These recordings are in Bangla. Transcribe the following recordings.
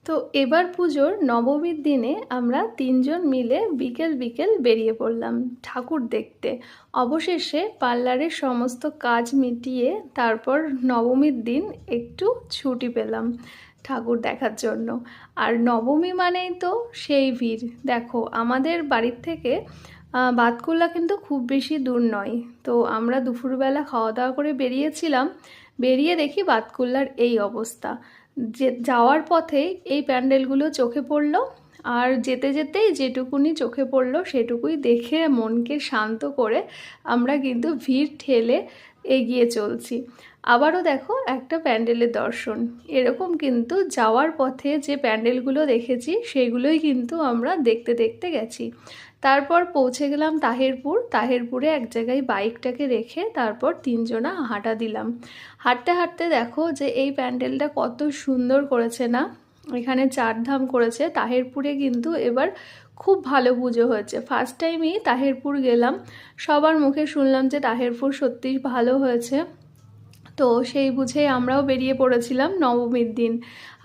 তো এবার পুজোর নবমীর দিনে আমরা তিনজন মিলে বিকেল বিকেল বেরিয়ে পড়লাম ঠাকুর দেখতে। অবশেষে পার্লারের সমস্ত কাজ মিটিয়ে তারপর নবমীর দিন একটু ছুটি পেলাম ঠাকুর দেখার জন্য। আর নবমী মানেই তো সেই ভিড়। দেখো, আমাদের বাড়ির থেকে বাতকুল্লা কিন্তু খুব বেশি দূর নয়। তো আমরা দুপুরবেলা খাওয়া দাওয়া করে বেরিয়েছিলাম, বেরিয়ে দেখি বাতকুল্লার এই অবস্থা। যে যাওয়ার পথে এই প্যান্ডেলগুলো চোখে পড়লো, আর যেতে যেতেই যেটুকুনি চোখে পড়লো সেটুকুই দেখে মনকে শান্ত করে আমরা কিন্তু ভিড় ঠেলে এগিয়ে চলছি। আবারও দেখো একটা প্যান্ডেলের দর্শন। এরকম কিন্তু যাওয়ার পথে যে প্যান্ডেলগুলো দেখেছি সেগুলোই কিন্তু আমরা দেখতে দেখতে গেছি। তারপর পৌঁছে গেলাম তাহেরপুর। তাহেরপুরে এক জায়গায় বাইকটাকে রেখে তারপর তিনজনা হাঁটা দিলাম। হাঁটতে হাঁটতে দেখো যে এই প্যান্ডেলটা কত সুন্দর করেছে না। এখানে চারধাম করেছে। তাহেরপুরে কিন্তু এবার খুব ভালো পুজো হয়েছে। ফার্স্ট টাইমই তাহেরপুর গেলাম, সবার মুখে শুনলাম যে তাহেরপুর সত্যিই ভালো হয়েছে। তো সেই বুঝে আমরাও বেরিয়ে পড়েছিলাম নবমীর দিন।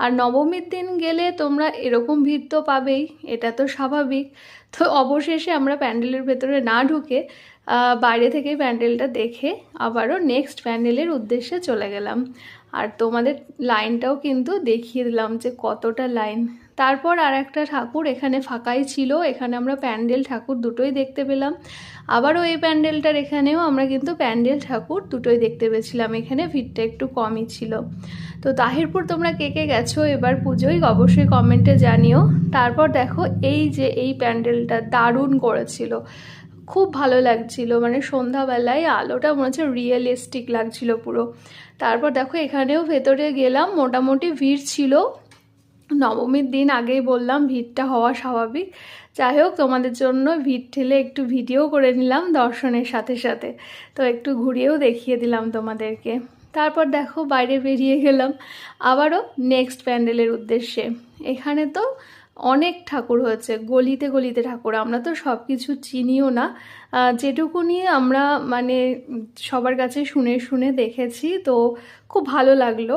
আর নবমীর দিন গেলে তোমরা এরকম ভিড় তো পাবেই, এটা তো স্বাভাবিক। তো অবশেষে আমরা প্যান্ডেলের ভেতরে না ঢুকে বাইরে থেকে প্যান্ডেলটা দেখে আবারও নেক্সট প্যান্ডেলের উদ্দেশ্যে চলে গেলাম। আর তোমাদের লাইনটাও কিন্তু দেখিয়ে দিলাম যে কতটা লাইন। তারপর আর একটা ঠাকুর এখানে ফাঁকাই ছিল, এখানে আমরা প্যান্ডেল ঠাকুর দুটোই দেখতে পেলাম। আবারও এই প্যান্ডেলটার এখানেও আমরা কিন্তু প্যান্ডেল ঠাকুর দুটোই দেখতে পেয়েছিলাম। এখানে ভিড়টা একটু কমই ছিল। তো তাহিরপুর তোমরা কে কে গেছো এবার পুজোয় অবশ্যই কমেন্টে জানিও। তারপর দেখো এই যে এই প্যান্ডেলটা দারুণ করেছিল, খুব ভালো লাগছিল। মানে সন্ধ্যাবেলায় আলোটা মনে হচ্ছে রিয়েলিস্টিক লাগছিল পুরো। তারপর দেখো এখানেও ভেতরে গেলাম, মোটামুটি ভিড় ছিল। নবমীর দিন আগেই বললাম ভিড়টা হওয়া স্বাভাবিক। যাই হোক, তোমাদের জন্য ভিড় ঠেলে একটু ভিডিও করে নিলাম দর্শনের সাথে সাথে। তো একটু ঘুরিয়েও দেখিয়ে দিলাম তোমাদেরকে। তারপর দেখো বাইরে বেরিয়ে গেলাম আবারও নেক্সট প্যান্ডেলের উদ্দেশ্যে। এখানে তো অনেক ঠাকুর হয়েছে, গলিতে গলিতে ঠাকুর। আমরা তো সব কিছু চিনিও না, যেটুকুনি আমরা মানে সবার কাছে শুনে শুনে দেখেছি। তো খুব ভালো লাগলো।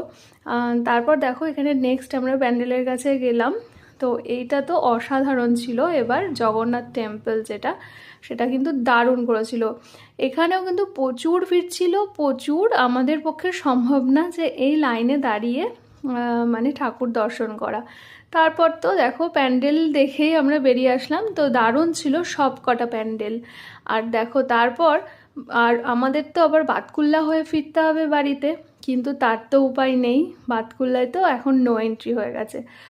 তারপর দেখো এখানে নেক্সট আমরা প্যান্ডেলের কাছে গেলাম। তো এইটা তো অসাধারণ ছিল। এবার জগন্নাথ টেম্পল যেটা, সেটা কিন্তু দারুণ করেছিল। এখানেও কিন্তু প্রচুর ভিড় ছিল, প্রচুর। আমাদের পক্ষে সম্ভব না যে এই লাইনে দাঁড়িয়ে মানে ঠাকুর দর্শন করা। তারপর তো দেখো প্যান্ডেল দেখেই আমরা বেরিয়ে আসলাম। তো দারুণ ছিল সব কটা প্যান্ডেল। আর দেখো তারপর আর আমাদের তো আবার বাতকুল্লা হয়ে ফিরতে হবে বাড়িতে, কিন্তু তার তো উপায় নেই। বাতকুল্লায় তো এখন নো এন্ট্রি হয়ে গেছে।